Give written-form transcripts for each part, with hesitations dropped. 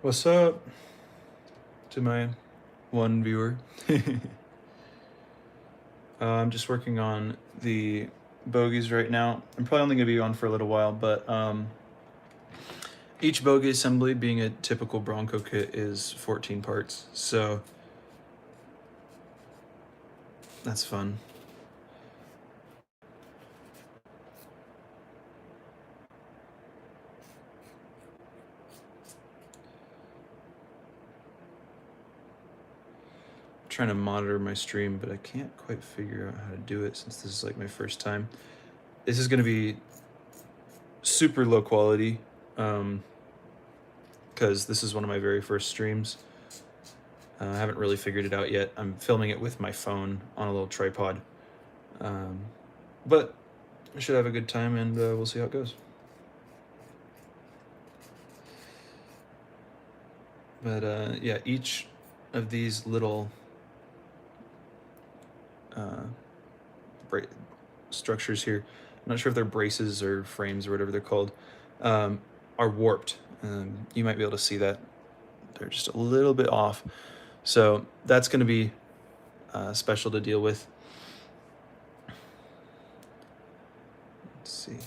What's up to my one viewer? I'm just working on the bogies right now. I'm probably only going to be on for a little while, but each bogey assembly, being a typical Bronco kit, is 14 parts, so that's fun. I'm trying to monitor my stream, but I can't quite figure out how to do it since this is like my first time. This is going to be super low quality because this is one of my very first streams. I haven't really figured it out yet. I'm filming it with my phone on a little tripod. But I should have a good time, and we'll see how it goes. But yeah, each of these little structures here, I'm not sure if they're braces or frames or whatever they're called, are warped. You might be able to see that. They're just a little bit off. So that's going to be special to deal with. Let's see.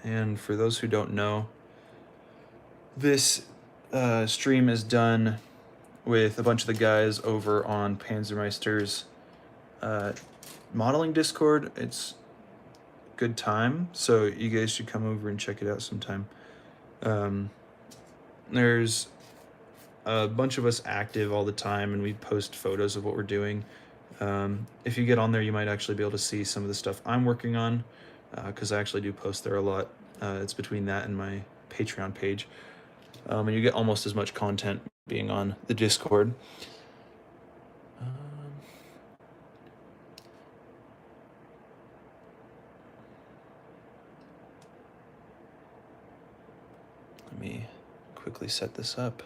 And for those who don't know, this stream is done with a bunch of the guys over on Panzermeister's modeling Discord. It's a good time, so you guys should come over and check it out sometime. There's a bunch of us active all the time, and we post photos of what we're doing. If you get on there, you might actually be able to see some of the stuff I'm working on, because I actually do post there a lot. It's between that and my Patreon page. And you get almost as much content being on the Discord. Let me quickly set this up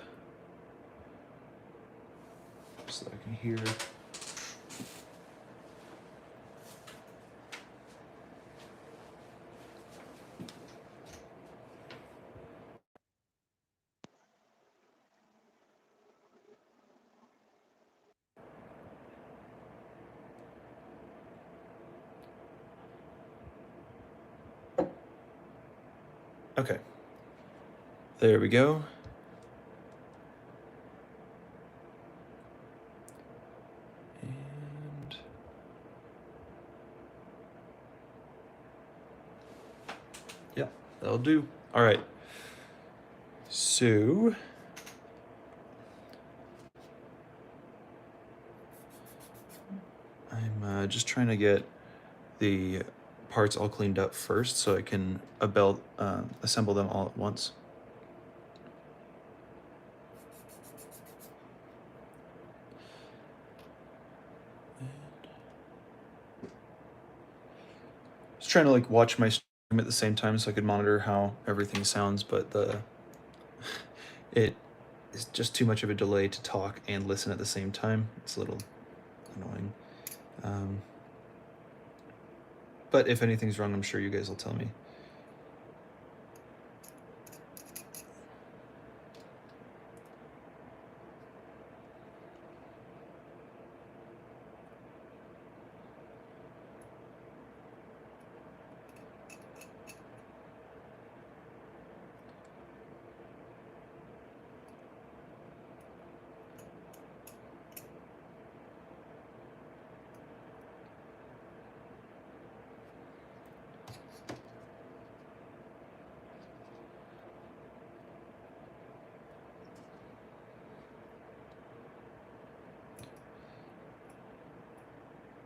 so that I can hear. Okay, there we go. And yeah, that'll do. All right, so I'm just trying to get the parts all cleaned up first so I can assemble them all at once. Just trying to like watch my stream at the same time so I could monitor how everything sounds, but it is just too much of a delay to talk and listen at the same time. It's a little annoying. But if anything's wrong, I'm sure you guys will tell me.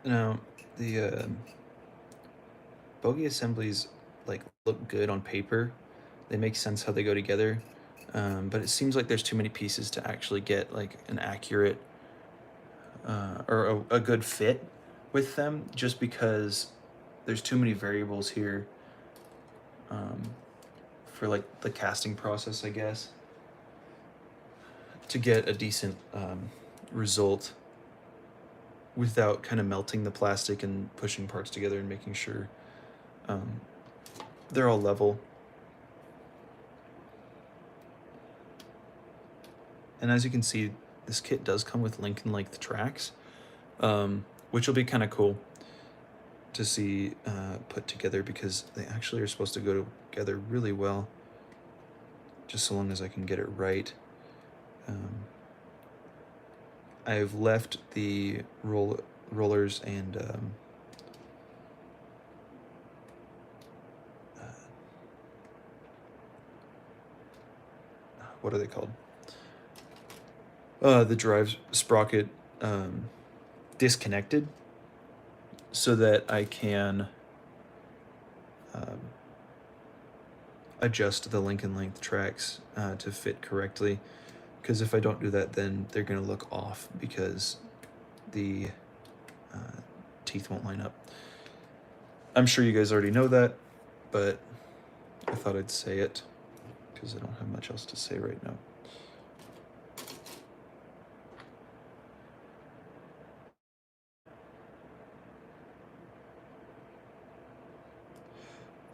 Now, the bogey assemblies like look good on paper. They make sense how they go together. But it seems like there's too many pieces to actually get like an accurate or a good fit with them, just because there's too many variables here um, for like the casting process, I guess, to get a decent result without kind of melting the plastic and pushing parts together and making sure um, they're all level. And as you can see, this kit does come with Lincoln length tracks, which will be kind of cool to see put together, because they actually are supposed to go together really well, just so long as I can get it right. I've left the rollers and what are they called? The drive sprocket disconnected, so that I can adjust the Lincoln length tracks to fit correctly. Because if I don't do that, then they're going to look off because the teeth won't line up. I'm sure you guys already know that, but I thought I'd say it because I don't have much else to say right now.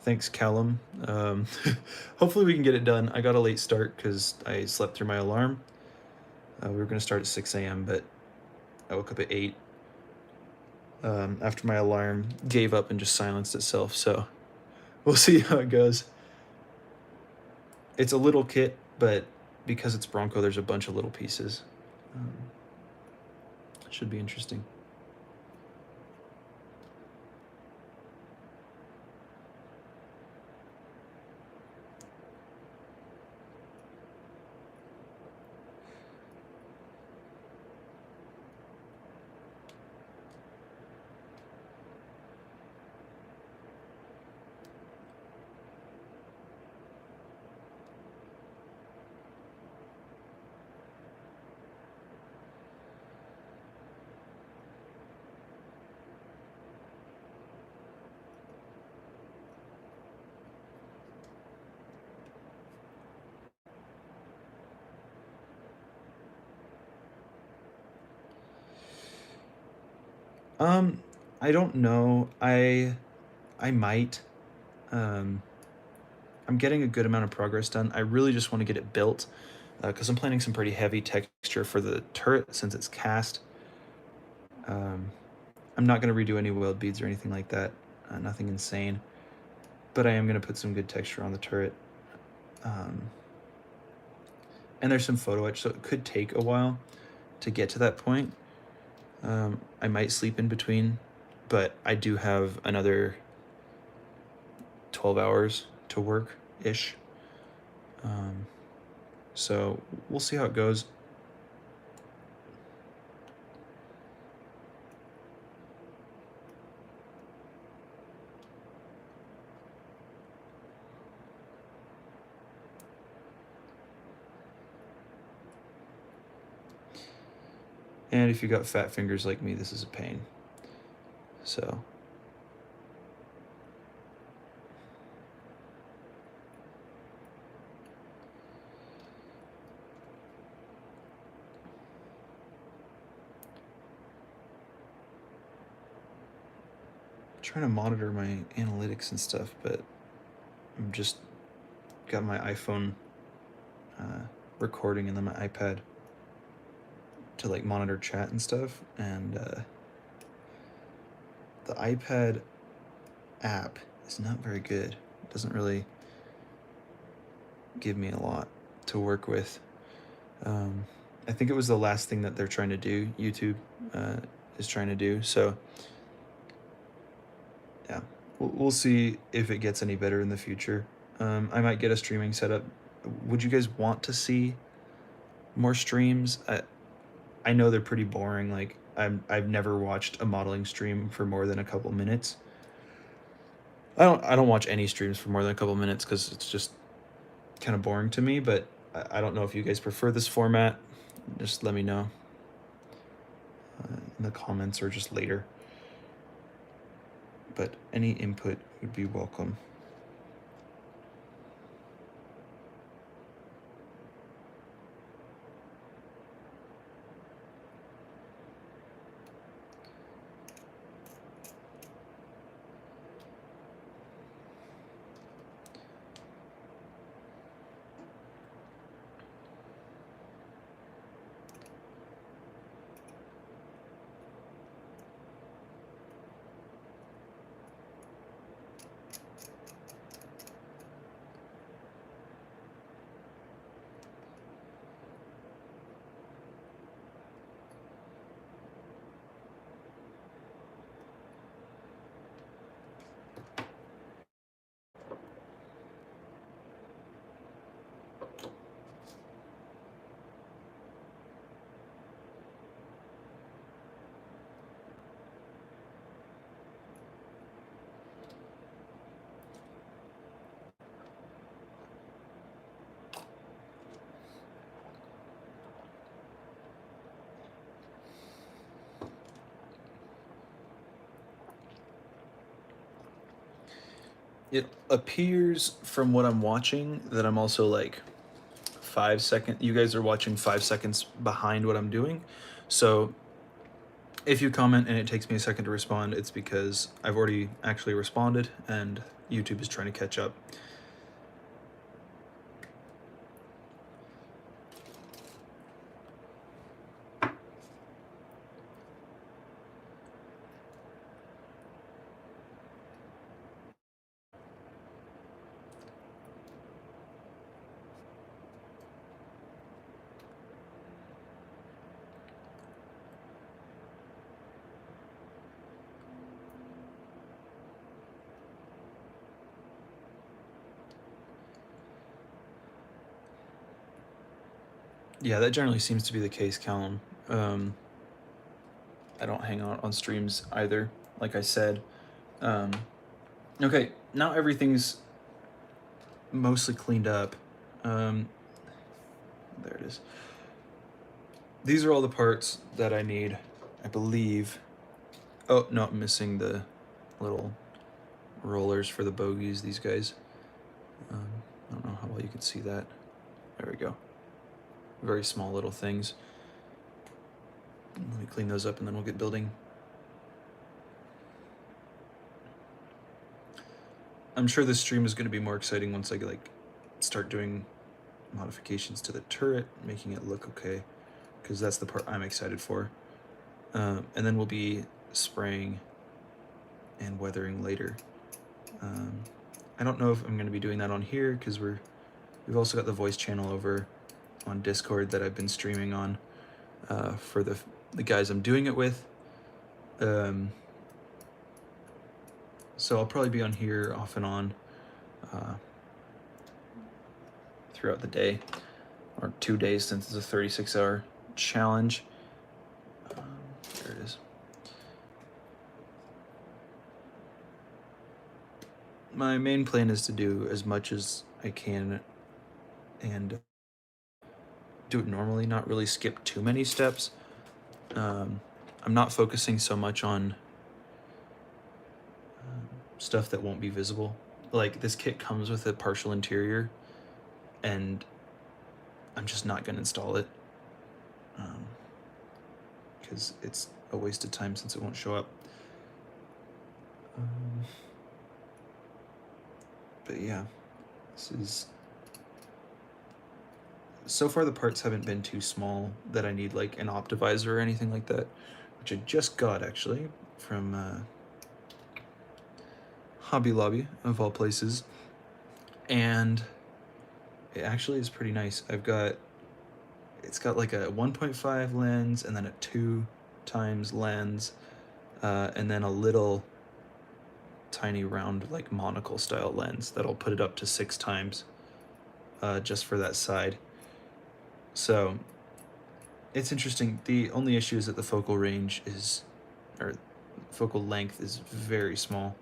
Thanks, Callum. Hopefully we can get it done. I got a late start because I slept through my alarm. We were going to start at 6 a.m., but I woke up at 8 after my alarm gave up and just silenced itself. So we'll see how it goes. It's a little kit, but because it's Bronco, there's a bunch of little pieces. Should be interesting. I don't know. I might. I'm getting a good amount of progress done. I really just want to get it built because I'm planning some pretty heavy texture for the turret since it's cast. I'm not going to redo any weld beads or anything like that. Nothing insane. But I am going to put some good texture on the turret. And there's some photo etch, so it could take a while to get to that point. I might sleep in between, but I do have another 12 hours to work-ish. So we'll see how it goes. And if you got fat fingers like me, this is a pain. So trying to monitor my analytics and stuff, but I'm just got my iPhone recording and then my iPad to like monitor chat and stuff, and the iPad app is not very good. It doesn't really give me a lot to work with. I think it was the last thing that they're trying to do, YouTube is trying to do, so yeah, we'll see if it gets any better in the future. I might get a streaming setup. Would you guys want to see more streams? I know they're pretty boring. Like I've never watched a modeling stream for more than a couple minutes. I don't watch any streams for more than a couple minutes because it's just kind of boring to me. But I don't know if you guys prefer this format. Just let me know in the comments or just later. But any input would be welcome. It appears from what I'm watching that I'm also like 5 seconds. You guys are watching 5 seconds behind what I'm doing. So if you comment and it takes me a second to respond, it's because I've already actually responded and YouTube is trying to catch up. Yeah, that generally seems to be the case, Callum. I don't hang out on streams either, like I said. Okay, now everything's mostly cleaned up. There it is. These are all the parts that I need, I believe. Oh, no, I'm missing the little rollers for the bogies, these guys. I don't know how well you can see that. There we go. Very small little things. Let me clean those up and then we'll get building. I'm sure this stream is going to be more exciting once I start doing modifications to the turret, making it look okay, because that's the part I'm excited for. And then we'll be spraying and weathering later. I don't know if I'm going to be doing that on here because we've also got the voice channel over on Discord that I've been streaming on for the guys I'm doing it with. So I'll probably be on here off and on throughout the day, or 2 days since it's a 36-hour challenge. There it is. My main plan is to do as much as I can and do it normally, not really skip too many steps. I'm not focusing so much on stuff that won't be visible. Like, this kit comes with a partial interior, and I'm just not going to install it because it's a waste of time since it won't show up. But yeah, this is... So far the parts haven't been too small that I need like an optimizer or anything like that, which I just got actually from Hobby Lobby of all places, and it actually is pretty nice. It's got like a 1.5 lens and then a 2 times lens, and then a little tiny round like monocle style lens that'll put it up to 6 times just for that side. So it's interesting. The only issue is that the focal range is, or focal length is very small.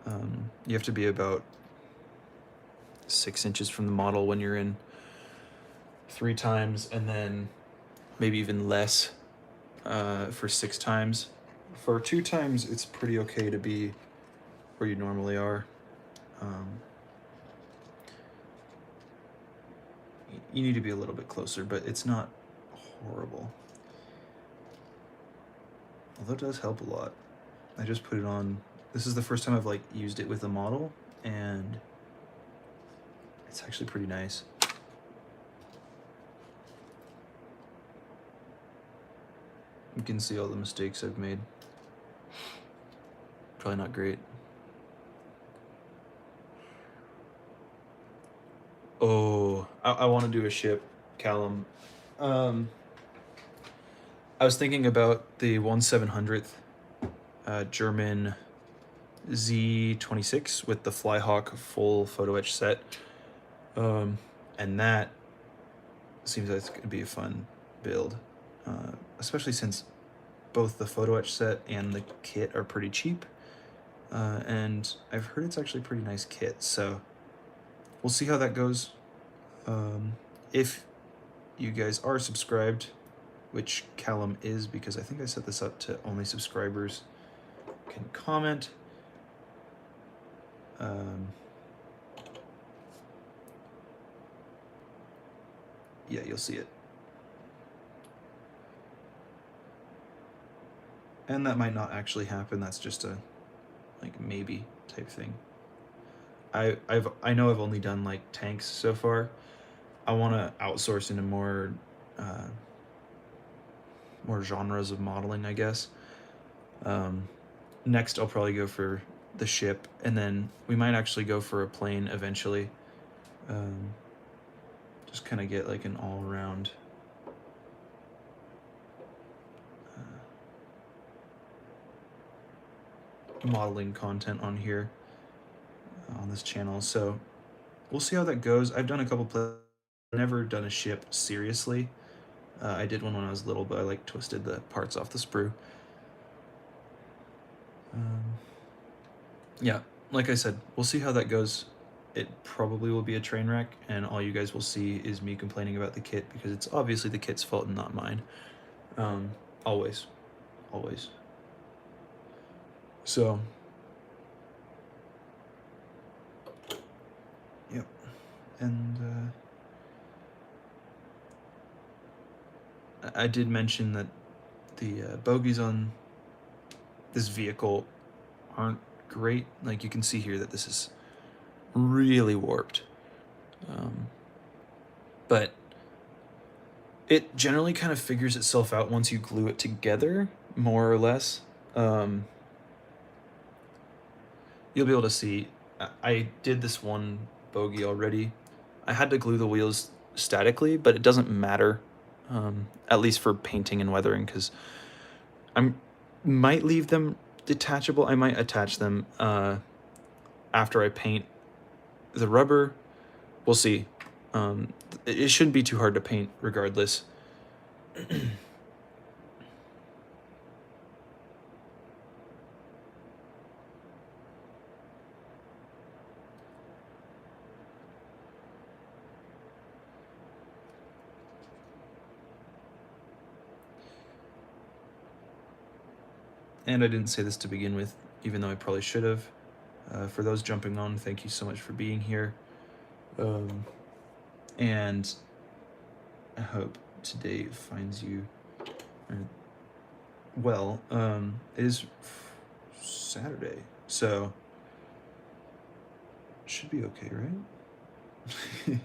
You have to be about 6 inches from the model when you're in 3 times, and then maybe even less for 6 times. For 2 times, it's pretty okay to be where you normally are. You need to be a little bit closer, but it's not horrible. Although it does help a lot. I just put it on. This is the first time I've like used it with a model, and it's actually pretty nice. You can see all the mistakes I've made. Probably not great. Oh, I want to do a ship, Callum. I was thinking about the 1/700th German Z26 with the Flyhawk full photo etch set. And that seems like it's going to be a fun build, especially since both the photo etch set and the kit are pretty cheap. And I've heard it's actually a pretty nice kit, so we'll see how that goes. If you guys are subscribed, which Callum is, because I think I set this up to only subscribers can comment. Yeah, you'll see it. And that might not actually happen. That's just a like maybe type thing. I know I've only done like tanks so far. I want to outsource into more genres of modeling, I guess. Next, I'll probably go for the ship, and then we might actually go for a plane eventually. Just kind of get like an all-around modeling content on here on this channel. So we'll see how that goes. I've done a couple plays. I've never done a ship seriously. I did one when I was little, but I like twisted the parts off the sprue. Yeah, like I said, we'll see how that goes. It probably will be a train wreck, and all you guys will see is me complaining about the kit, because it's obviously the kit's fault and not mine. Always. So, yep. And I did mention that the bogies on this vehicle aren't great. Like, you can see here that this is really warped. But it generally kind of figures itself out once you glue it together, more or less. You'll be able to see. I did this one bogie already. I had to glue the wheels statically, but it doesn't matter, at least for painting and weathering, because I might leave them detachable. I might attach them after I paint the rubber. We'll see. It shouldn't be too hard to paint regardless. And I didn't say this to begin with, even though I probably should have. For those jumping on, thank you so much for being here. And I hope today finds you well. It is Saturday, so should be okay, right?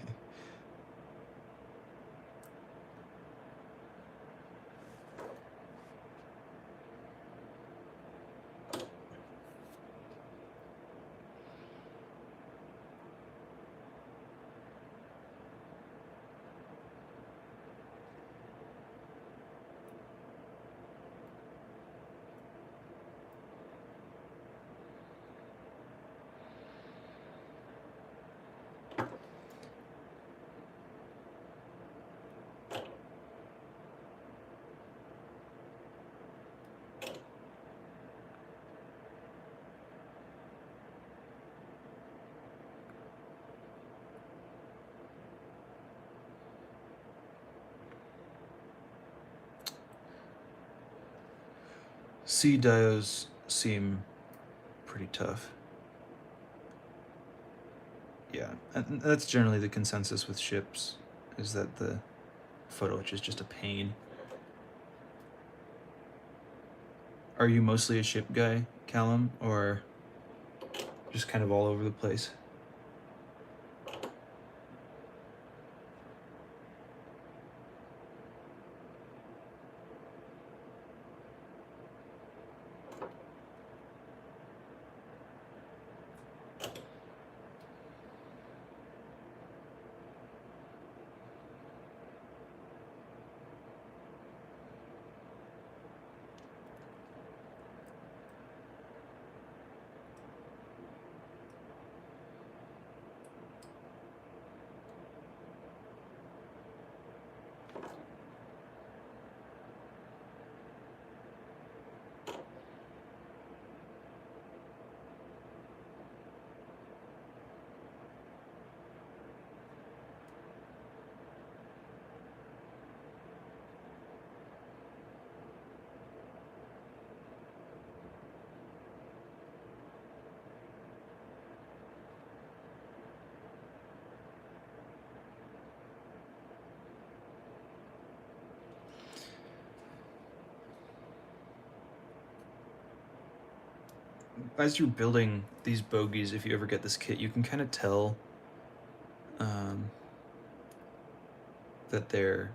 sea dios seem pretty tough. Yeah, and that's generally the consensus with ships, is that the photo etch is just a pain. Are you mostly a ship guy, Callum, or just kind of all over the place? As you're building these bogies, if you ever get this kit, you can kind of tell that they're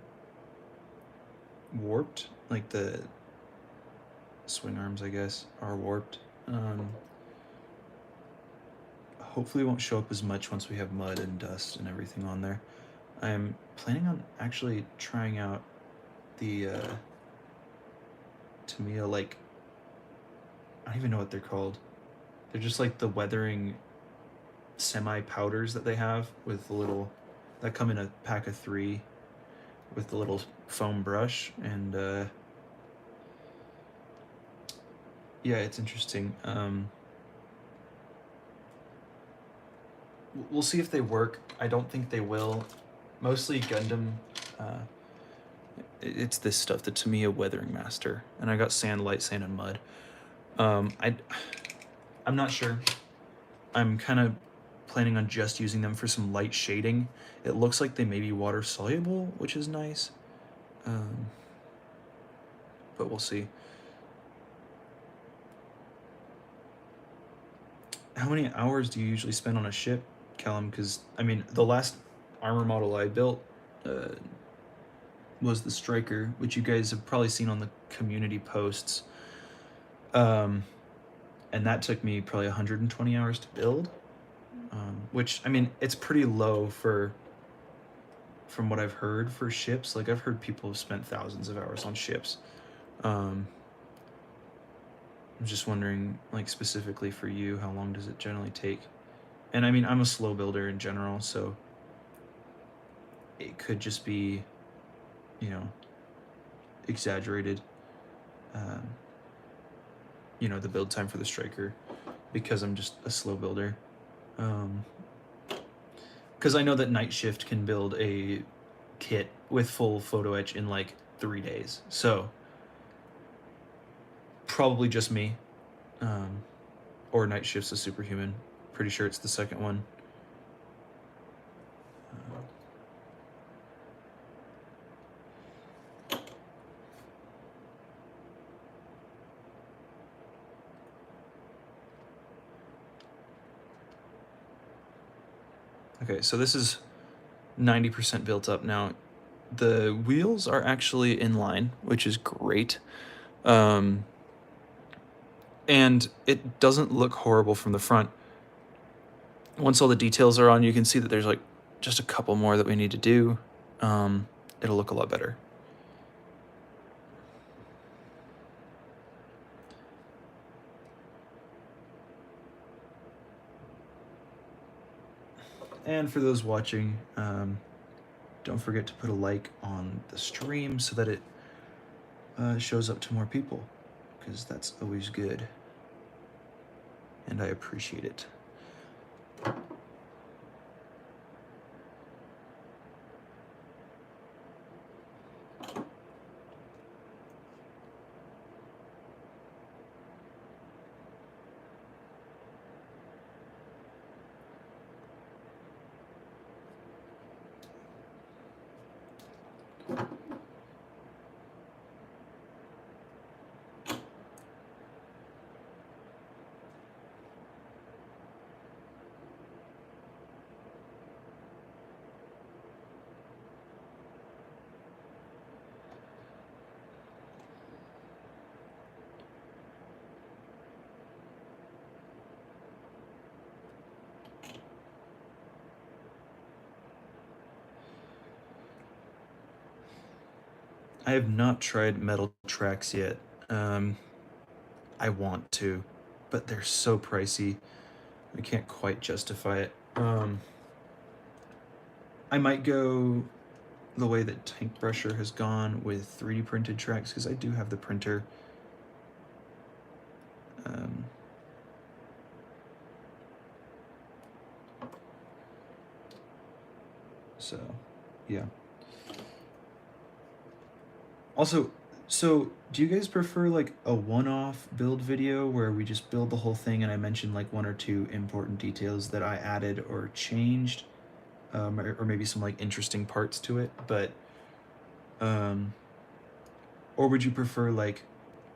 warped. Like the swing arms, I guess, are warped. Hopefully it won't show up as much once we have mud and dust and everything on there. I'm planning on actually trying out the Tamiya, like, I don't even know what they're called. They're just like the weathering semi-powders that they have with the little, that come in a pack of 3 with the little foam brush, and yeah, it's interesting. We'll see if they work. I don't think they will. Mostly Gundam, it's this stuff, the Tamiya Weathering Master, and I got sand, light sand, and mud. I'm not sure. I'm kind of planning on just using them for some light shading. It looks like they may be water soluble, which is nice. But we'll see. How many hours do you usually spend on a ship, Callum? Because, I mean, the last armor model I built was the Striker, which you guys have probably seen on the community posts. And that took me probably 120 hours to build, which, I mean, it's pretty low from what I've heard for ships. Like, I've heard people have spent thousands of hours on ships. I'm just wondering, like, specifically for you, how long does it generally take? And I mean, I'm a slow builder in general, so it could just be, you know, exaggerated, you know, the build time for the Striker, because I'm just a slow builder. Because I know that Night Shift can build a kit with full photo etch in like 3 days. So probably just me. Or Night Shift's a superhuman. Pretty sure it's the second one. Okay, so this is 90% built up now. The wheels are actually in line, which is great. And it doesn't look horrible from the front. Once all the details are on, you can see that there's like just a couple more that we need to do. It'll look a lot better. And for those watching, don't forget to put a like on the stream so that it shows up to more people, because that's always good. And I appreciate it. I have not tried metal tracks yet. Um, I want to, but they're so pricey. I can't quite justify it. I might go the way that Tank Brusher has gone with 3D printed tracks because I do have the printer. Um, so, yeah. Also, so do you guys prefer like a one-off build video where we just build the whole thing and I mention like one or two important details that I added or changed, or maybe some like interesting parts to it, but um, or would you prefer like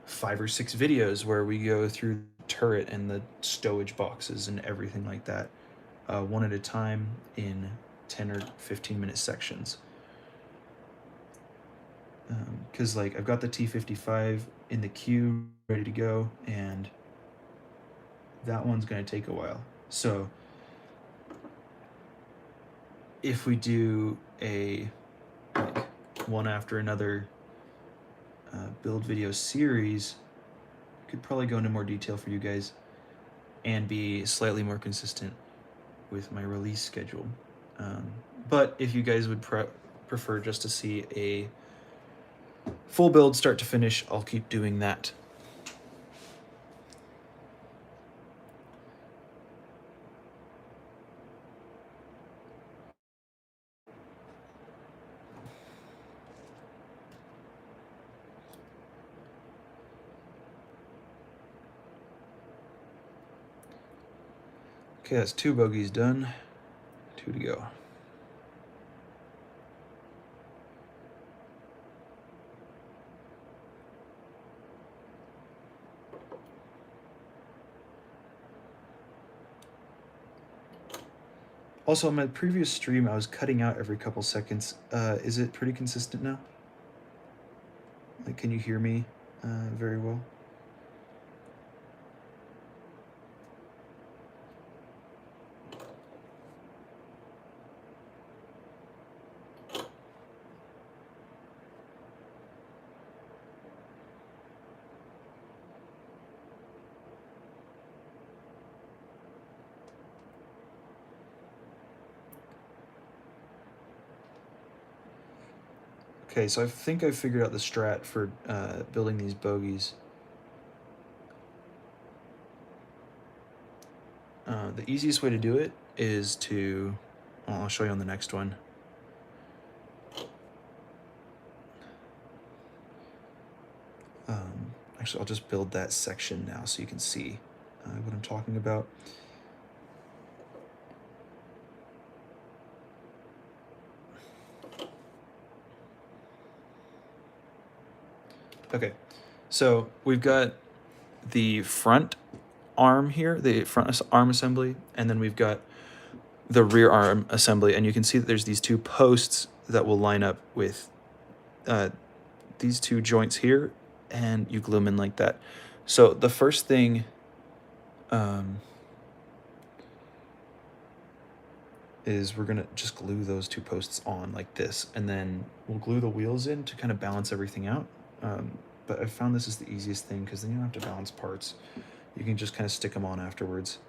5 or 6 videos where we go through the turret and the stowage boxes and everything like that, one at a time in 10 or 15-minute sections? Because like I've got the T55 in the queue ready to go, and that one's going to take a while. So if we do a like one after another build video series, I could probably go into more detail for you guys and be slightly more consistent with my release schedule. Um, but if you guys would prefer just to see a full build start to finish, I'll keep doing that. Okay, that's 2 bogeys done. 2 to go. Also, on my previous stream, I was cutting out every couple seconds. Is it pretty consistent now? Like, can you hear me very well? Okay, so I think I figured out the strat for building these bogeys. The easiest way to do it is to, well, I'll show you on the next one. Actually, I'll just build that section now so you can see what I'm talking about. Okay, so we've got the front arm here, the front arm assembly, and then we've got the rear arm assembly, and you can see that there's these 2 posts that will line up with these 2 joints here, and you glue them in like that. So the first thing is we're gonna just glue those 2 posts on like this, and then we'll glue the wheels in to kind of balance everything out. But I found this is the easiest thing because then you don't have to balance parts. You can just kind of stick them on afterwards.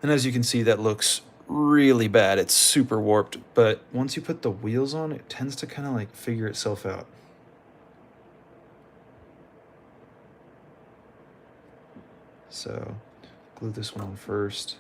And as you can see, that looks really bad. It's super warped, but once you put the wheels on, it tends to kind of like figure itself out. So glue this one on first.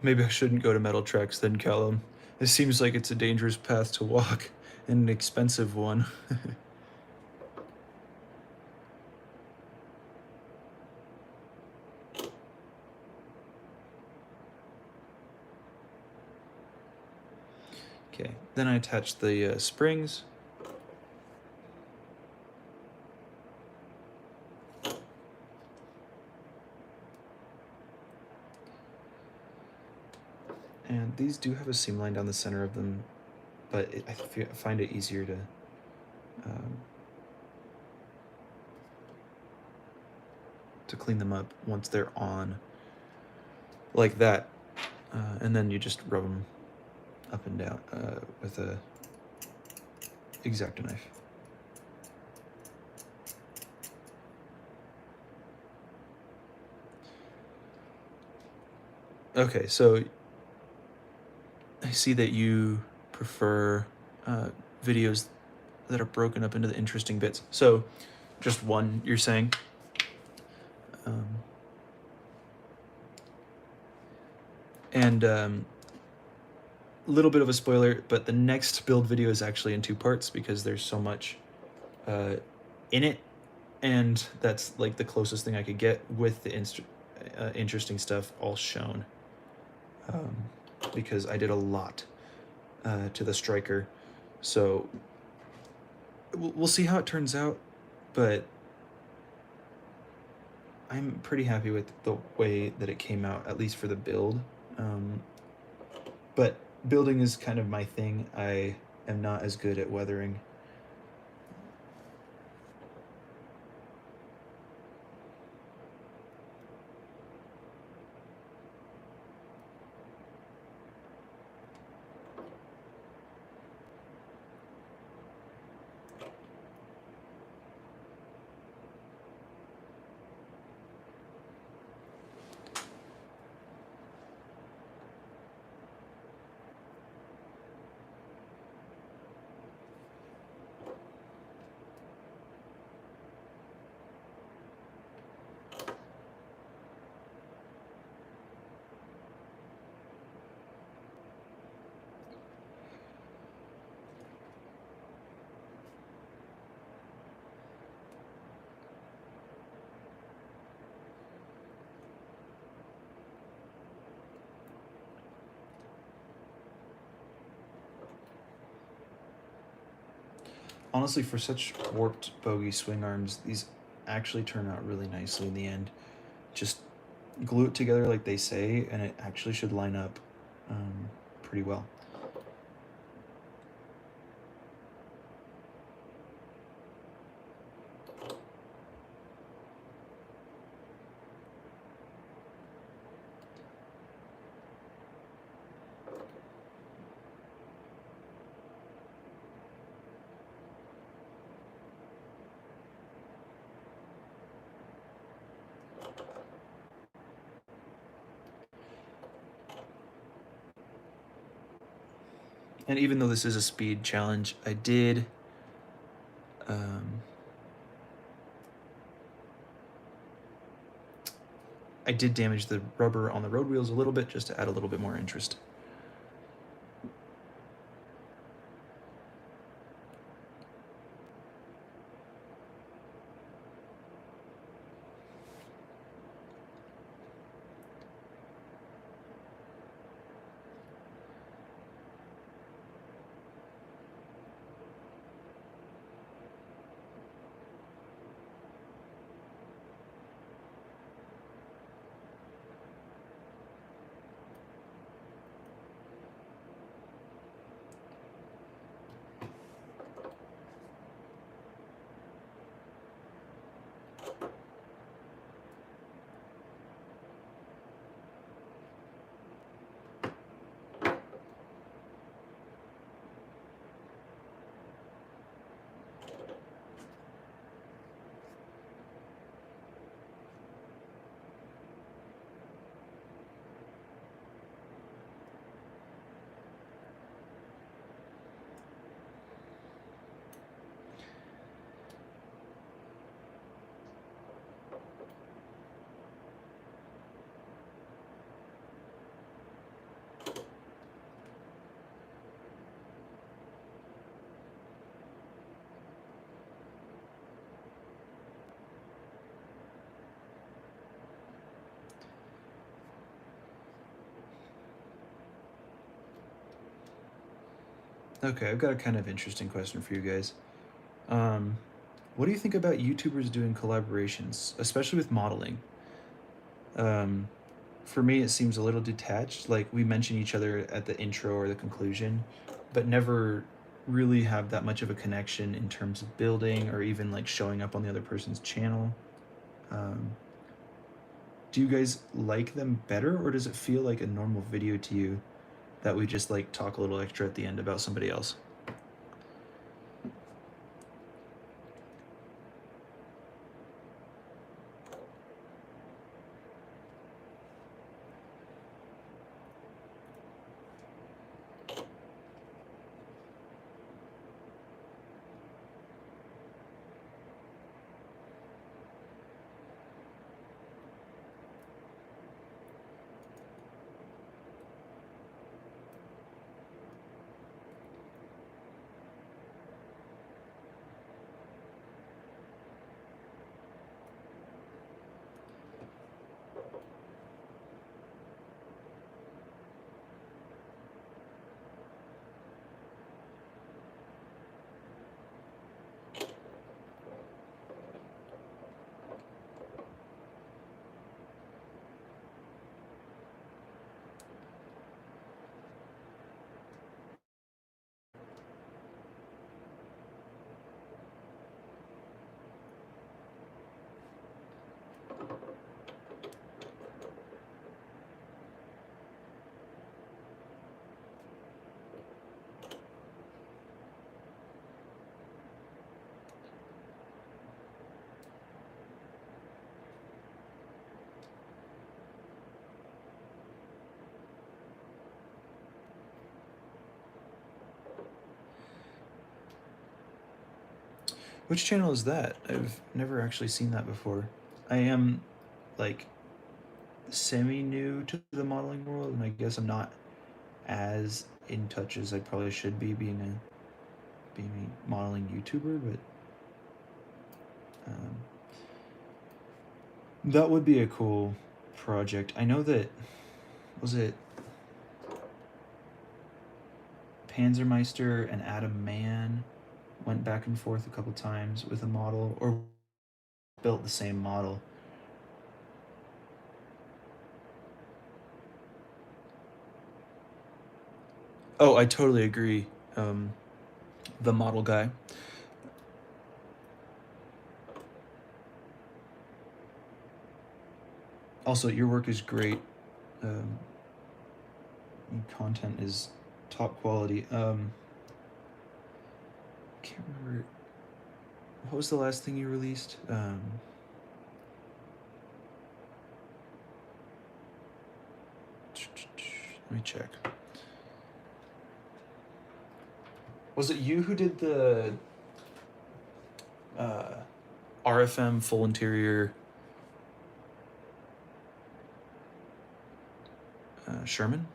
Maybe I shouldn't go to metal tracks then, Callum. It seems like it's a dangerous path to walk, and an expensive one. Okay, then I attach the springs. And these do have a seam line down the center of them, but I find it easier to clean them up once they're on, like that. And then you just rub them up and down with a X-Acto knife. Okay, so I see that you prefer videos that are broken up into the interesting bits. So just one, you're saying? And little bit of a spoiler, but the next build video is actually in 2 parts because there's so much in it, and that's like the closest thing I could get with the interesting stuff all shown, because I did a lot to the striker. So we'll see how it turns out, but I'm pretty happy with the way that it came out, at least for the build. But building is kind of my thing. I am not as good at weathering. Honestly, for such warped bogey swing arms, these actually turn out really nicely in the end. Just glue it together like they say, and it actually should line up pretty well. And even though this is a speed challenge, I did damage the rubber on the road wheels a little bit just to add a little bit more interest. Okay, I've got a kind of interesting question for you guys. Um, what do you think about YouTubers doing collaborations, especially with modeling? Um, for me, it seems a little detached. Like we mention each other at the intro or the conclusion, but never really have that much of a connection in terms of building or even like showing up on the other person's channel. Um, do you guys like them better, or does it feel like a normal video to you that we just like talk a little extra at the end about somebody else? Which channel is that? I've never actually seen that before. I am like semi new to the modeling world, and I guess I'm not as in touch as I probably should be being a modeling YouTuber, but um, that would be a cool project. I know that was it Panzermeister and Adam Mann went back and forth a couple times with a model or built the same model. Oh, I totally agree. The model guy. Also, your work is great. Um, content is top quality. Can't remember what was the last thing you released. Let me check. Was it you who did the uh, RFM full interior Sherman?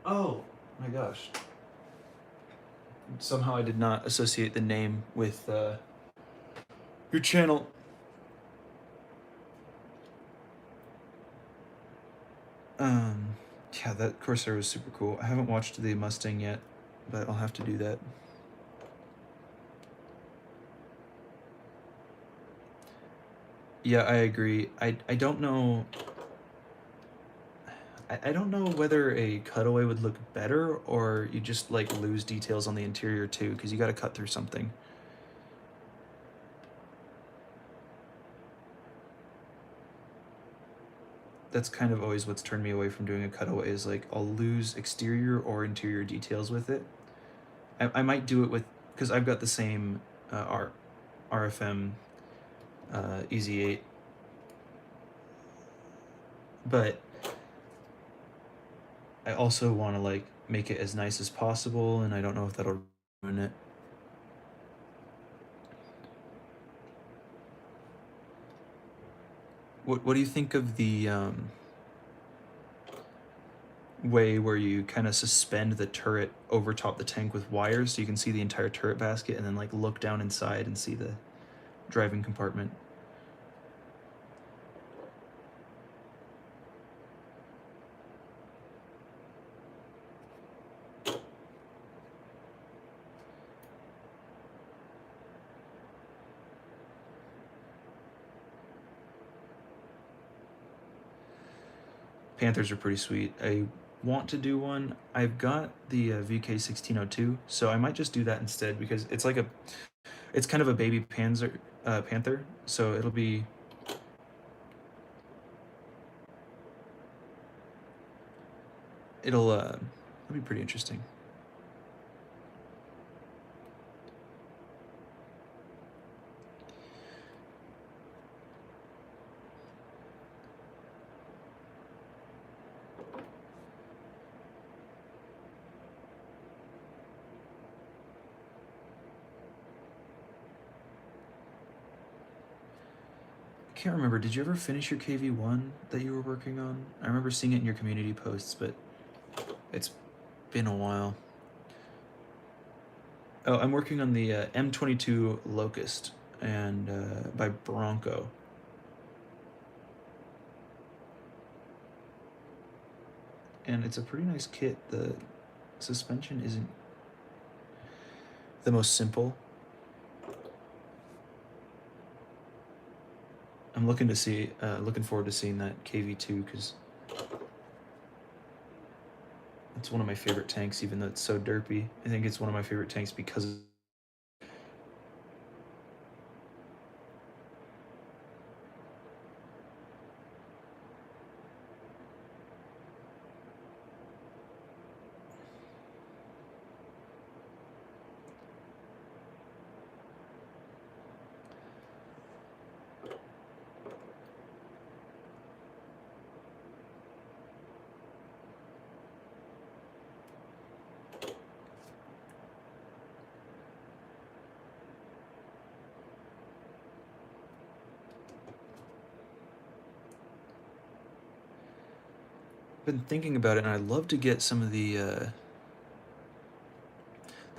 Oh my gosh. Somehow I did not associate the name with your channel. Um, yeah, that Corsair was super cool. I haven't watched the Mustang yet, but I'll have to do that. Yeah, I agree. I don't know. I don't know whether a cutaway would look better or you just like lose details on the interior too, because you got to cut through something. That's kind of always what's turned me away from doing a cutaway is like I'll lose exterior or interior details with it. I might do it with because I've got the same RFM Easy 8. But I also want to like make it as nice as possible, and I don't know if that'll ruin it. What do you think of the way where you kind of suspend the turret over top the tank with wires so you can see the entire turret basket, and then like look down inside and see the driving compartment? Panthers are pretty sweet. I want to do one. I've got the VK1602, so I might just do that instead, because it's like it's kind of a baby panther, so it'll be it'll be pretty interesting. I can't remember. Did you ever finish your KV1 that you were working on? I remember seeing it in your community posts, but it's been a while. Oh, I'm working on the M22 Locust, and by Bronco. And it's a pretty nice kit. The suspension isn't the most simple. I'm looking forward to seeing that KV2, because it's one of my favorite tanks, even though it's so derpy. I think it's one of my favorite tanks because I've been thinking about it, and I'd love to get some of the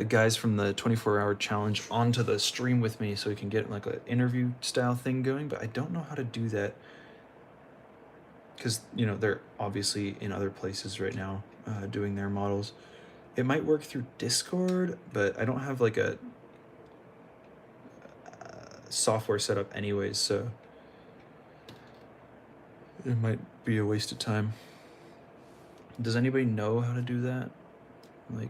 guys from the 24-hour challenge onto the stream with me, so we can get like an interview style thing going. But I don't know how to do that, because they're obviously in other places right now doing their models. It might work through Discord, but I don't have like a software set up anyways, so it might be a waste of time. Does anybody know how to do that? Like,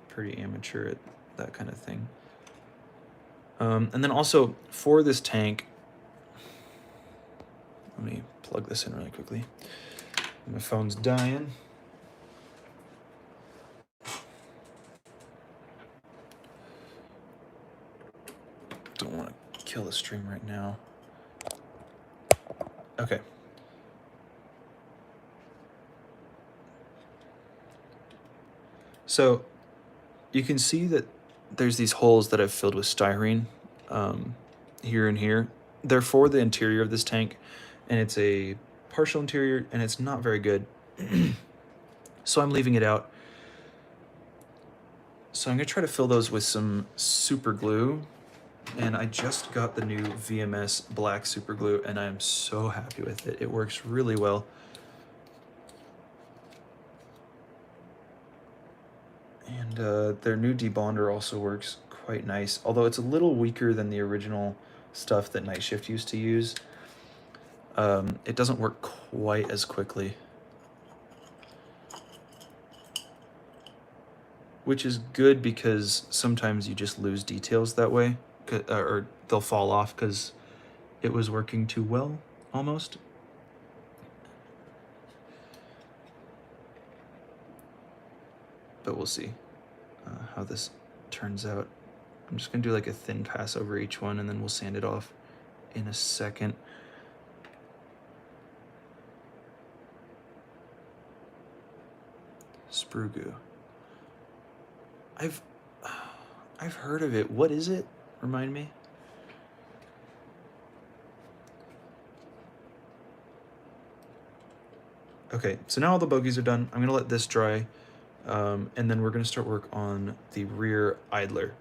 pretty amateur at that kind of thing. And then also for this tank, let me plug this in really quickly. My phone's dying. Don't want to kill the stream right now. Okay. So you can see that there's these holes that I've filled with styrene here and here. They're for the interior of this tank, and it's a partial interior, and it's not very good. So I'm leaving it out. So I'm gonna try to fill those with some super glue, and I just got the new VMS black super glue, and I'm so happy with it. It works really well. And their new debonder also works quite nice, although it's a little weaker than the original stuff that Night Shift used to use. It doesn't work quite as quickly, which is good, because sometimes you just lose details that way, or they'll fall off because it was working too well, almost. But we'll see how this turns out. I'm just gonna do like a thin pass over each one, and then we'll sand it off in a second. Sprue goo. I've heard of it. What is it? Remind me. Okay, so now all the bogies are done. I'm gonna let this dry, and then we're gonna start work on the rear idler.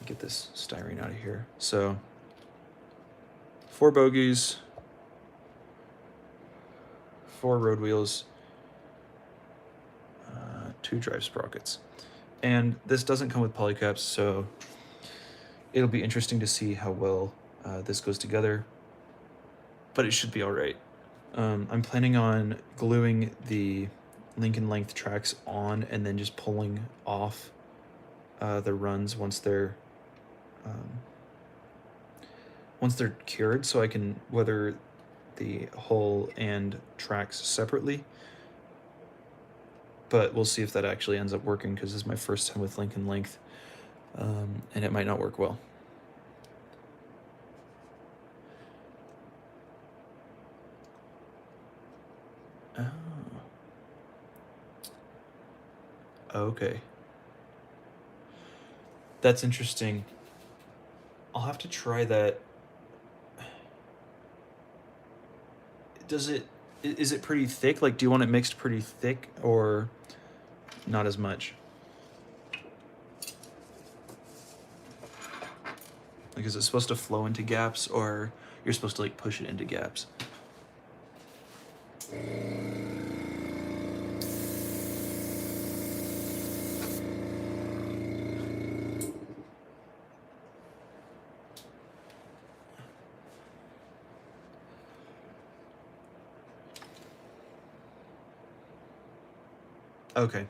Get this styrene out of here. So 4 bogies, 4 road wheels, 2 drive sprockets. And this doesn't come with polycaps, so it'll be interesting to see how well this goes together, but it should be all right. I'm planning on gluing the Lincoln length tracks on and then just pulling off the runs once they're cured, so I can weather the hull and tracks separately. But we'll see if that actually ends up working, because this is my first time with Lincoln length, and it might not work well. Oh. Okay. That's interesting. I'll have to try that. Is it pretty thick? Like, do you want it mixed pretty thick or not as much? Like, is it supposed to flow into gaps, or you're supposed to like push it into gaps? Okay.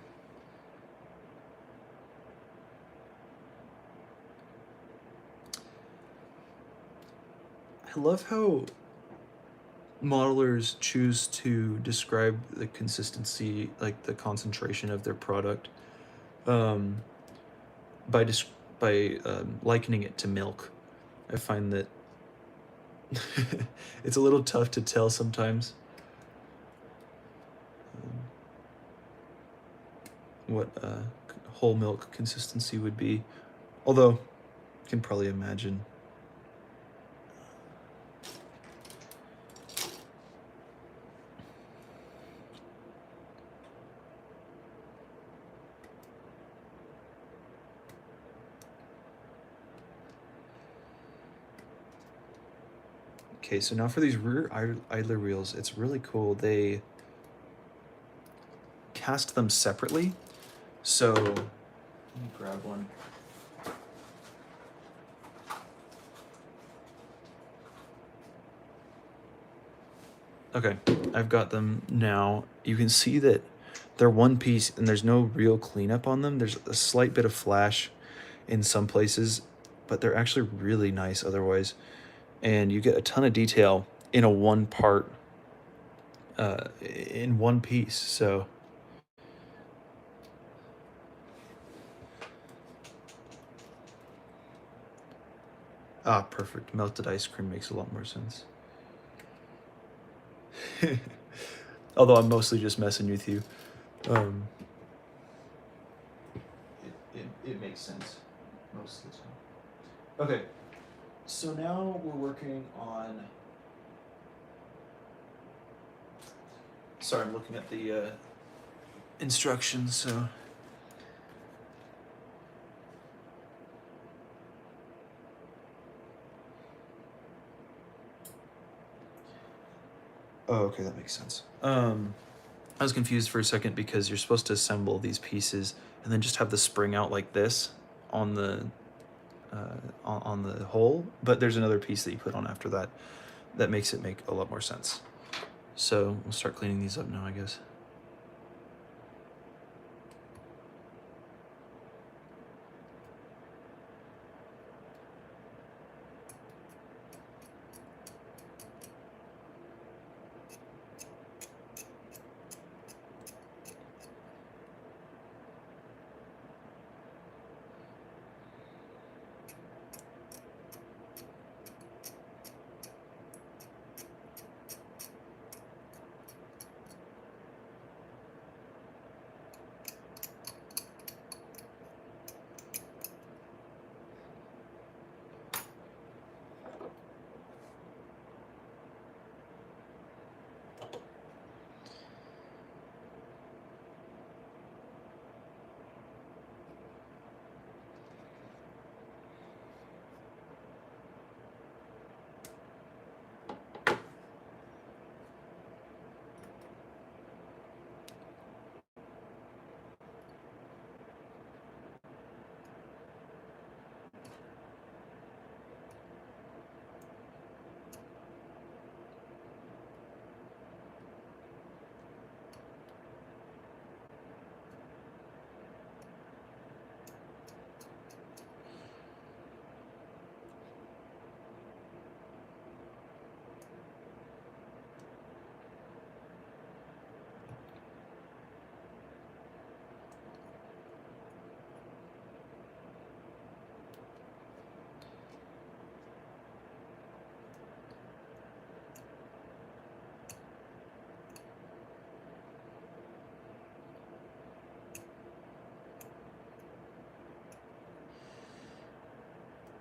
I love how modelers choose to describe the consistency, like the concentration of their product, by likening it to milk. I find that it's a little tough to tell sometimes what whole milk consistency would be, although you can probably imagine. Okay, so now for these rear idler wheels, it's really cool. They cast them separately. So let me grab one. Okay, I've got them now. You can see that they're one piece and there's no real cleanup on them. There's a slight bit of flash in some places, but they're actually really nice otherwise. And you get a ton of detail in a one part, in one piece. So perfect. Melted ice cream makes a lot more sense. Although I'm mostly just messing with you. It makes sense most of the time. Okay, so now we're working on. Sorry, I'm looking at the instructions. So. Oh, okay, that makes sense. I was confused for a second because you're supposed to assemble these pieces and then just have the spring out like this on the hole, but there's another piece that you put on after that that makes it make a lot more sense. So we'll start cleaning these up now, I guess.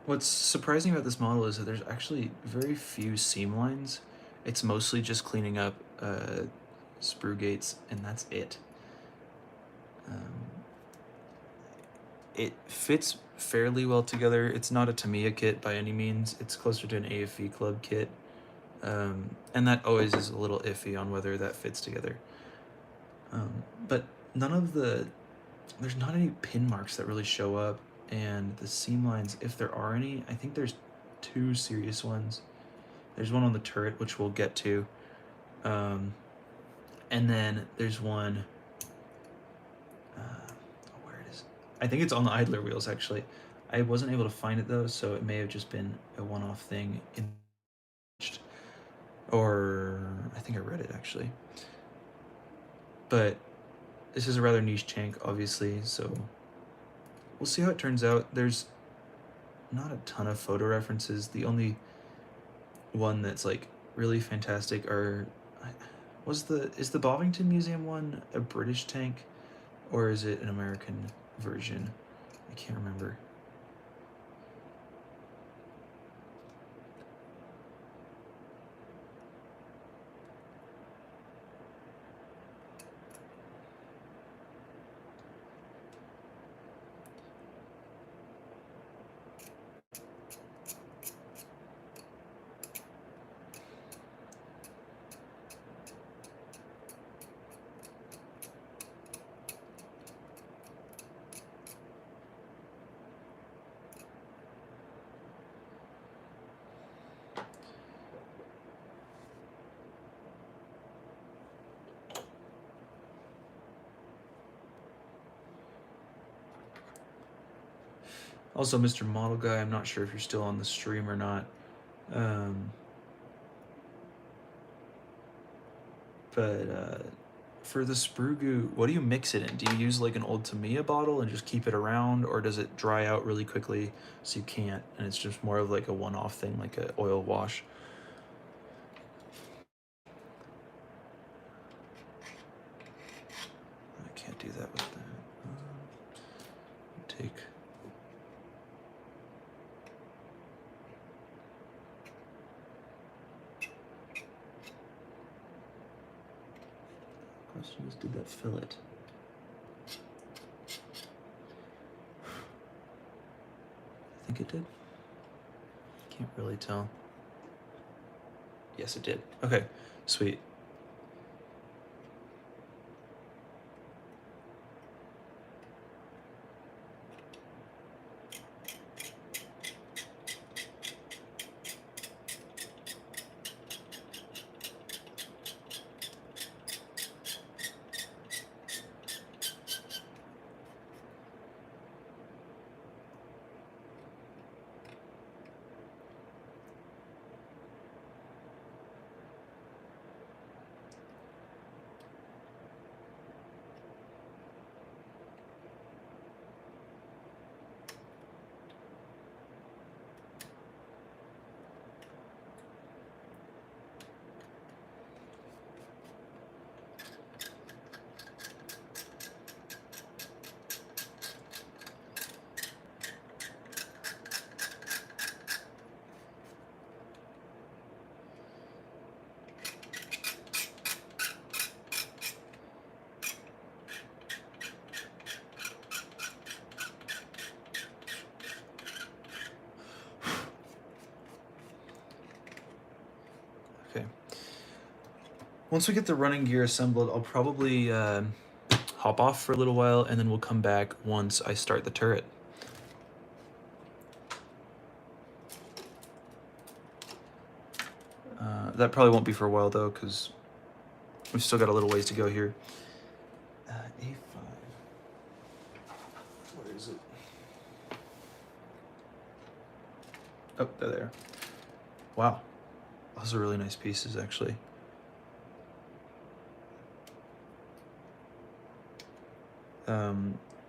What's surprising about this model is that there's actually very few seam lines. It's mostly just cleaning up sprue gates, and that's it. It fits fairly well together. It's not a Tamiya kit by any means. It's closer to an AFV Club kit. And that always is a little iffy on whether that fits together. But there's not any pin marks that really show up, and the seam lines, if there are any, I think there's two serious ones. There's one on the turret, which we'll get to. And then there's one, where it is. I think it's on the idler wheels, actually. I wasn't able to find it, though, so it may have just been a one-off thing. Or I think I read it, actually. But this is a rather niche tank, obviously, so we'll see how it turns out. There's not a ton of photo references. The only one that's like really fantastic is the Bovington Museum one a British tank, or is it an American version? I can't remember. Also, Mr. Model Guy, I'm not sure if you're still on the stream or not. But for the sprue goo, what do you mix it in? Do you use like an old Tamiya bottle and just keep it around, or does it dry out really quickly so you can't, and it's just more of like a one-off thing, like an oil wash? I can't do that with that. Take... Question is, did that fill it? I think it did. Can't really tell. Yes, it did. Okay, sweet. Okay. Once we get the running gear assembled, I'll probably hop off for a little while, and then we'll come back once I start the turret. That probably won't be for a while, though, because we've still got a little ways to go here. A5. Where is it? Oh, they're there. Wow. Those are really nice pieces, actually.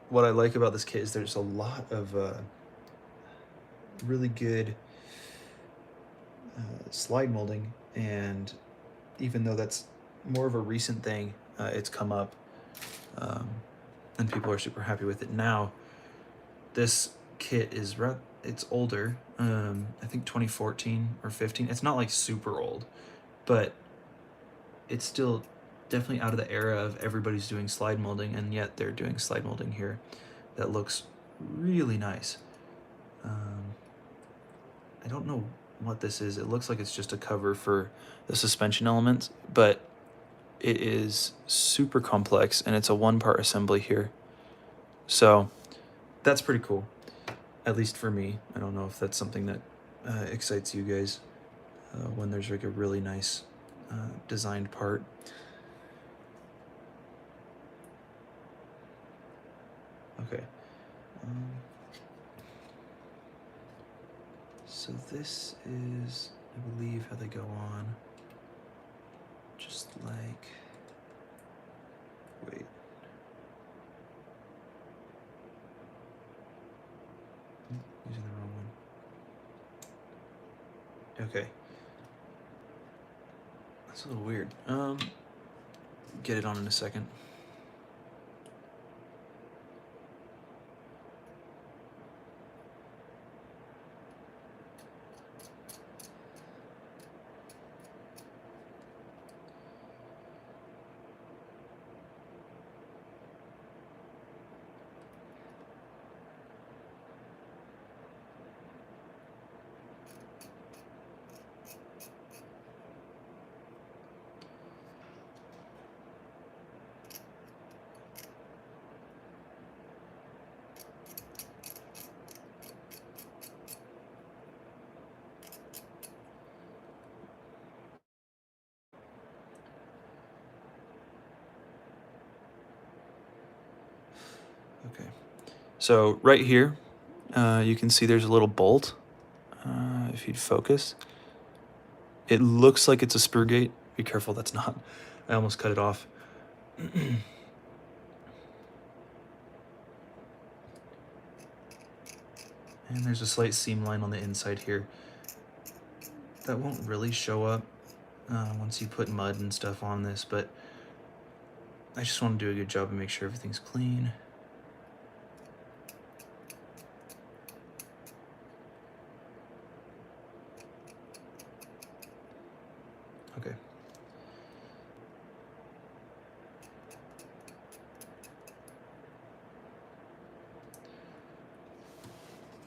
What I like about this kit is there's a lot of really good slide molding, and even though that's more of a recent thing, it's come up, and people are super happy with it now. This kit is it's older. I think 2014 or 15. It's not like super old, but it's still definitely out of the era of everybody's doing slide molding, and yet they're doing slide molding here. That looks really nice. I don't know what this is. It looks like it's just a cover for the suspension elements, but it is super complex, and it's a one-part assembly here. So that's pretty cool, at least for me. I don't know if that's something that excites you guys when there's like a really nice designed part. Okay. So this is, I believe, how they go on. Just like, wait. Using the wrong one. Okay. That's a little weird. Get it on in a second. Okay. So right here, you can see there's a little bolt. If you'd focus, it looks like it's a spur gate. Be careful, that's not. I almost cut it off. And there's a slight seam line on the inside here. That won't really show up once you put mud and stuff on this, but I just want to do a good job and make sure everything's clean. Okay.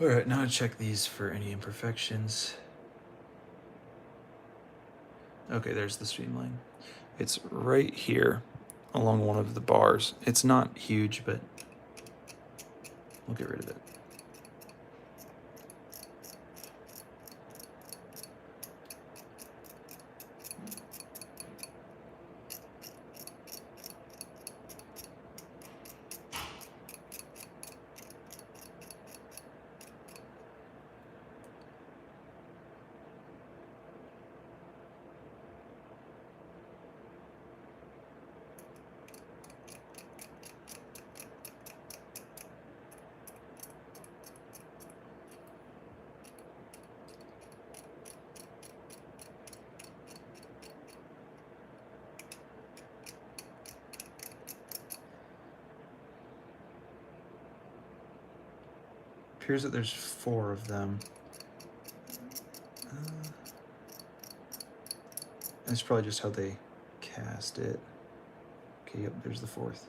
All right, now to check these for any imperfections. Okay, there's the streamline. It's right here along one of the bars. It's not huge, but we'll get rid of it. Appears that there's 4 of them. That's probably just how they cast it. Okay, yep, there's the 4th.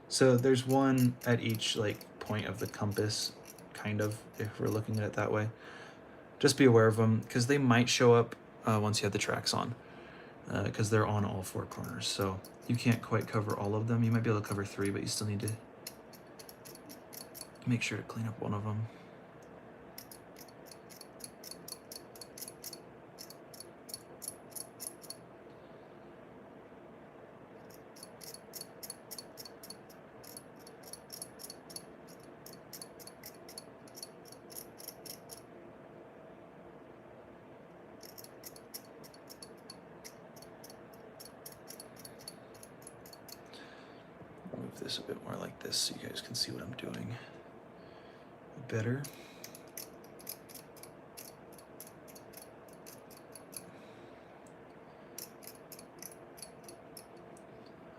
So there's one at each like point of the compass, kind of, if we're looking at it that way. Just be aware of them, because they might show up once you have the tracks on, because they're on all 4 corners. So you can't quite cover all of them. You might be able to cover 3, but you still need to make sure to clean up one of them. Move this a bit more like this so you guys can see what I'm doing better.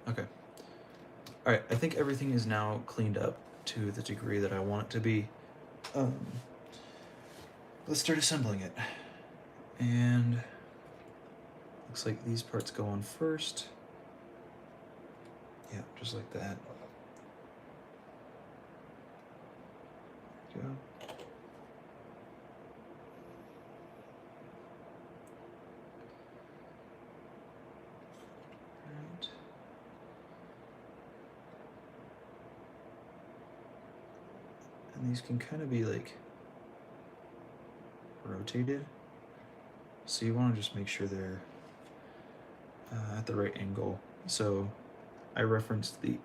Okay. All right, I think everything is now cleaned up to the degree that I want it to be. let's start assembling it. And looks like these parts go on first. Yeah, just like that. There we go. Right. And these can kind of be like rotated. So you want to just make sure they're at the right angle. So I referenced the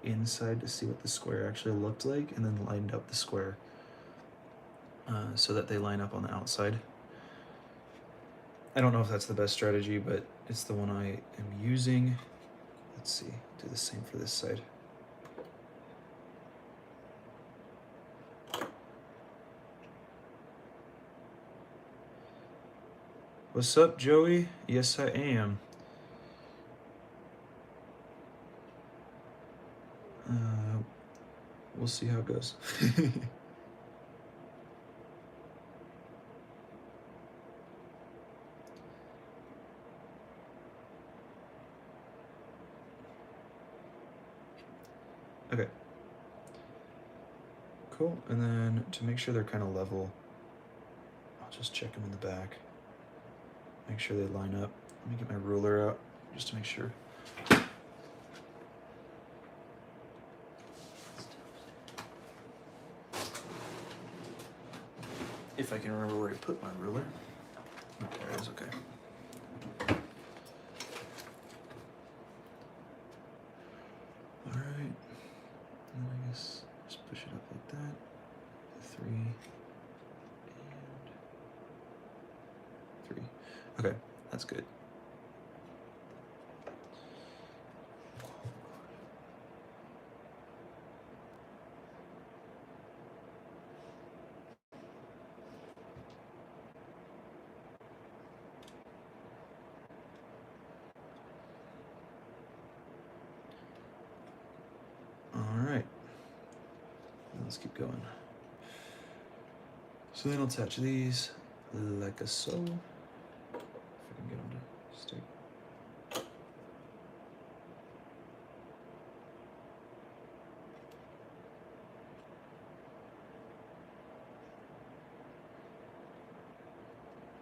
inside to see what the square actually looked like, and then lined up the square so that they line up on the outside. I don't know if that's the best strategy, but it's the one I am using. Let's see, do the same for this side. What's up, Joey? Yes, I am. We'll see how it goes. Okay. Cool. And then to make sure they're kind of level, I'll just check them in the back. Make sure they line up. Let me get my ruler out just to make sure. If I can remember where I put my ruler. Oh, there it is, okay. All right, and then I guess just push it up like that. 3 and 3. Okay, that's good. All right, let's keep going. So then I'll attach these like so. If I can get them to stick.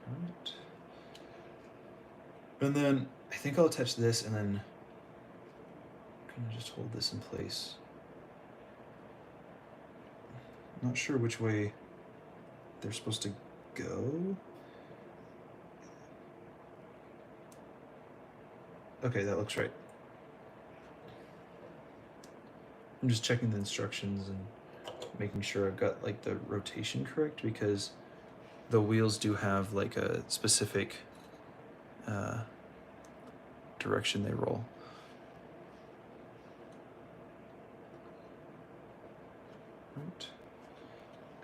Right. And then I think I'll attach this and then kind of just hold this in place. Not sure which way they're supposed to go. Okay, that looks right. I'm just checking the instructions and making sure I've got like the rotation correct, because the wheels do have like a specific direction they roll. Right.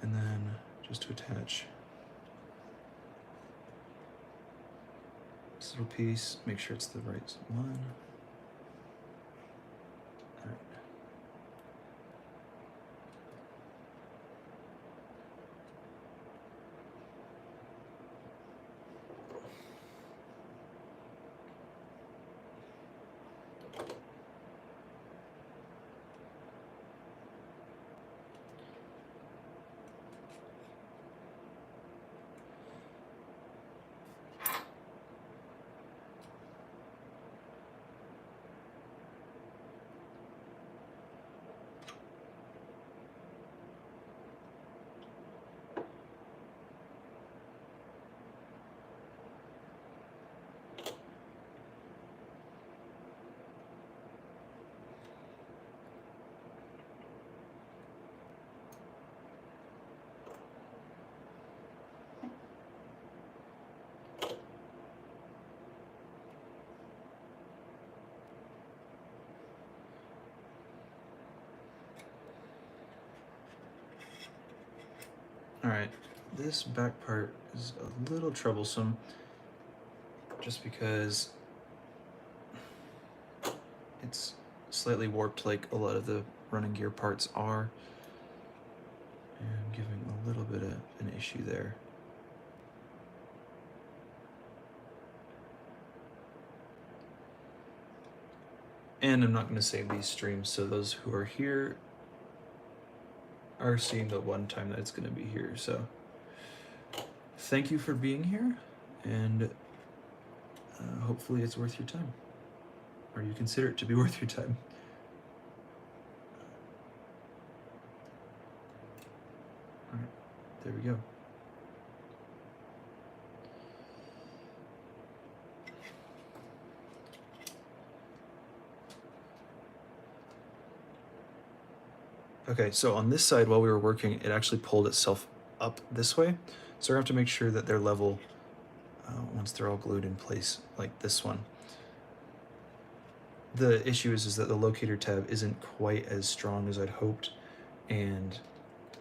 And then just to attach this little piece, make sure it's the right one. All right. All right, this back part is a little troublesome just because it's slightly warped like a lot of the running gear parts are, and giving a little bit of an issue there. And I'm not going to save these streams, so those who are here are seeing the one time that it's going to be here. So thank you for being here, and hopefully it's worth your time, or you consider it to be worth your time. All right, there we go. Okay, so on this side, while we were working, it actually pulled itself up this way. So we're gonna have to make sure that they're level once they're all glued in place, like this one. The issue is that the locator tab isn't quite as strong as I'd hoped, and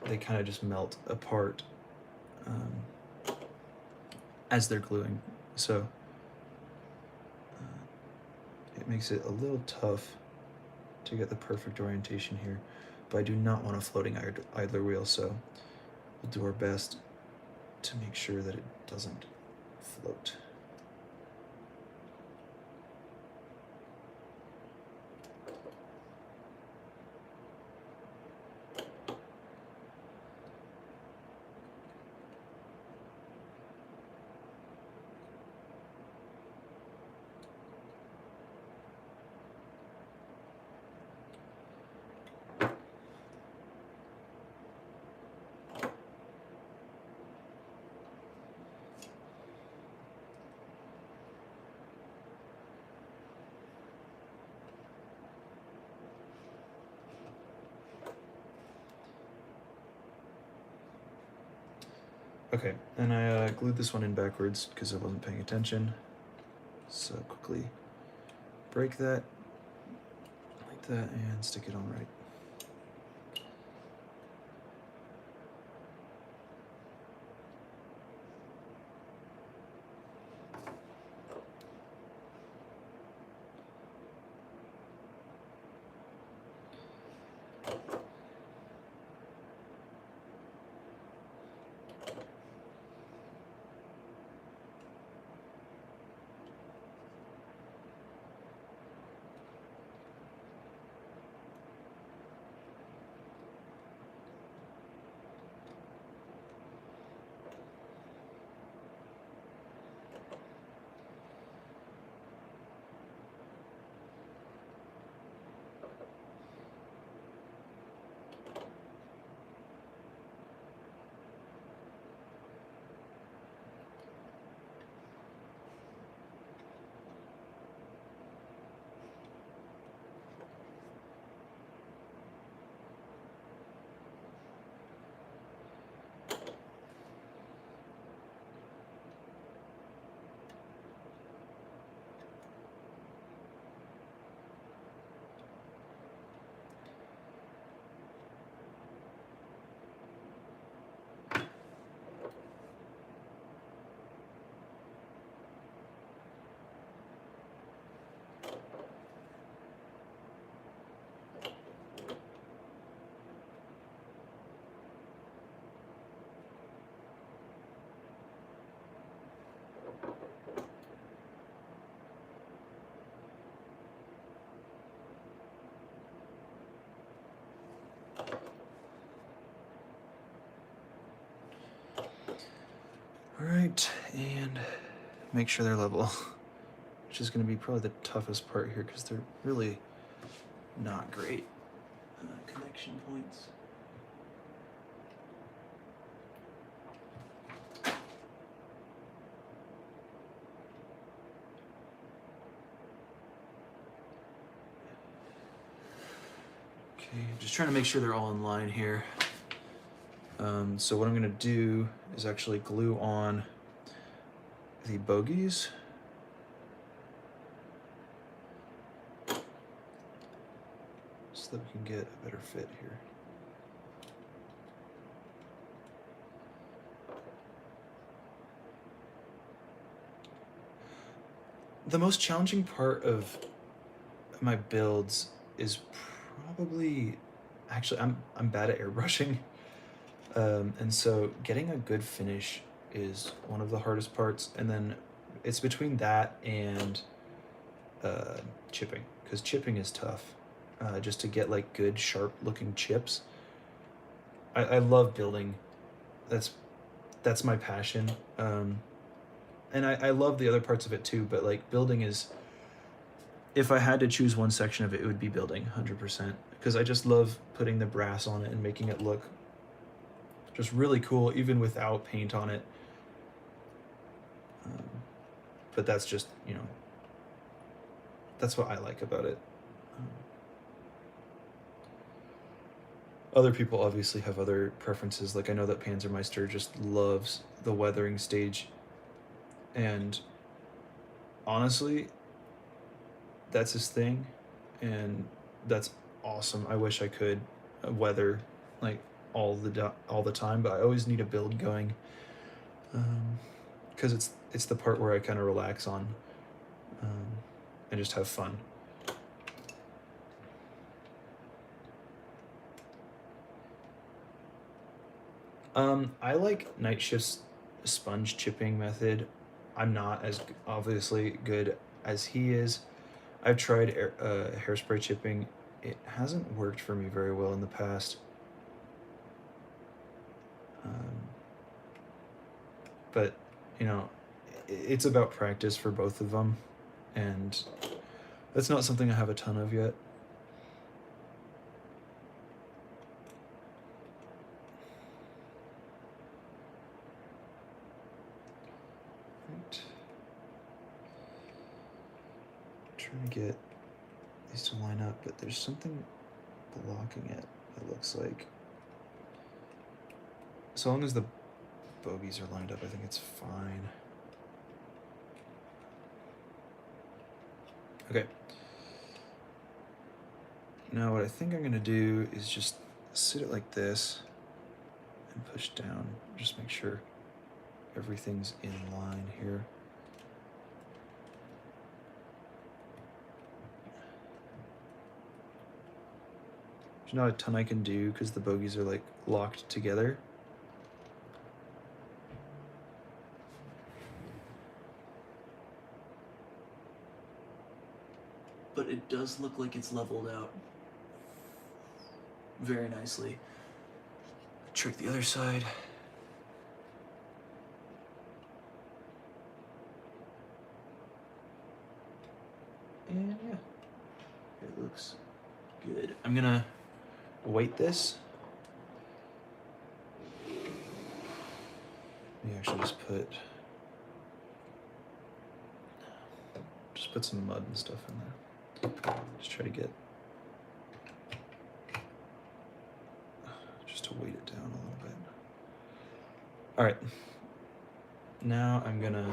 they kind of just melt apart as they're gluing. So it makes it a little tough to get the perfect orientation here, but I do not want a floating idler wheel, so we'll do our best to make sure that it doesn't float. Okay, and I glued this one in backwards because I wasn't paying attention. So quickly break that like that and stick it on right. All right, and make sure they're level, which is going to be probably the toughest part here because they're really not great connection points. Okay, just trying to make sure they're all in line here. So what I'm going to do is actually glue on the bogies. So that we can get a better fit here. The most challenging part of my builds is probably, actually, I'm bad at airbrushing. And so getting a good finish is one of the hardest parts, and then it's between that and chipping. because chipping is tough. Just to get like good sharp looking chips. I love building. That's my passion. And I love the other parts of it too, but like building is, if I had to choose one section of it, it would be building 100%, because I just love putting the brass on it and making it look just really cool even without paint on it. But that's just, that's what I like about it. Other people obviously have other preferences. Like I know that Panzermeister just loves the weathering stage, and honestly, that's his thing, and that's awesome. I wish I could weather like all the time, but I always need a build going, because it's the part where I kind of relax on, and just have fun. I like Night Shift's sponge chipping method. I'm not as obviously good as he is. I've tried hairspray chipping. It hasn't worked for me very well in the past. But, it's about practice for both of them, and that's not something I have a ton of yet. Right. Trying to get these to line up, but there's something blocking it looks like. So long as the bogies are lined up, I think it's fine. Okay. Now what I think I'm gonna do is just sit it like this and push down. Just make sure everything's in line here. There's not a ton I can do because the bogies are like locked together. But it does look like it's leveled out very nicely. Check the other side. And yeah, it looks good. I'm gonna weight this. Maybe actually just put some mud and stuff in there. Just try to get, just to weight it down a little bit. All right, now I'm gonna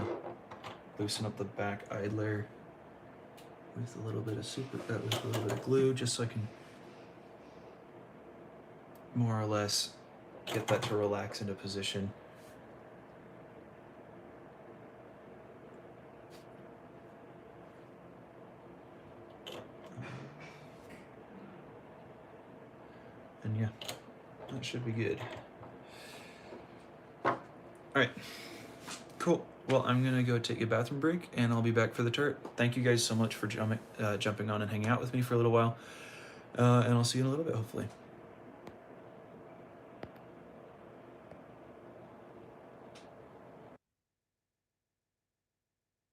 loosen up the back idler with a little bit of glue, just so I can more or less get that to relax into position. And yeah, that should be good. All right, cool. Well, I'm gonna go take a bathroom break, and I'll be back for the turret. Thank you guys so much for jumping on and hanging out with me for a little while, and I'll see you in a little bit, hopefully.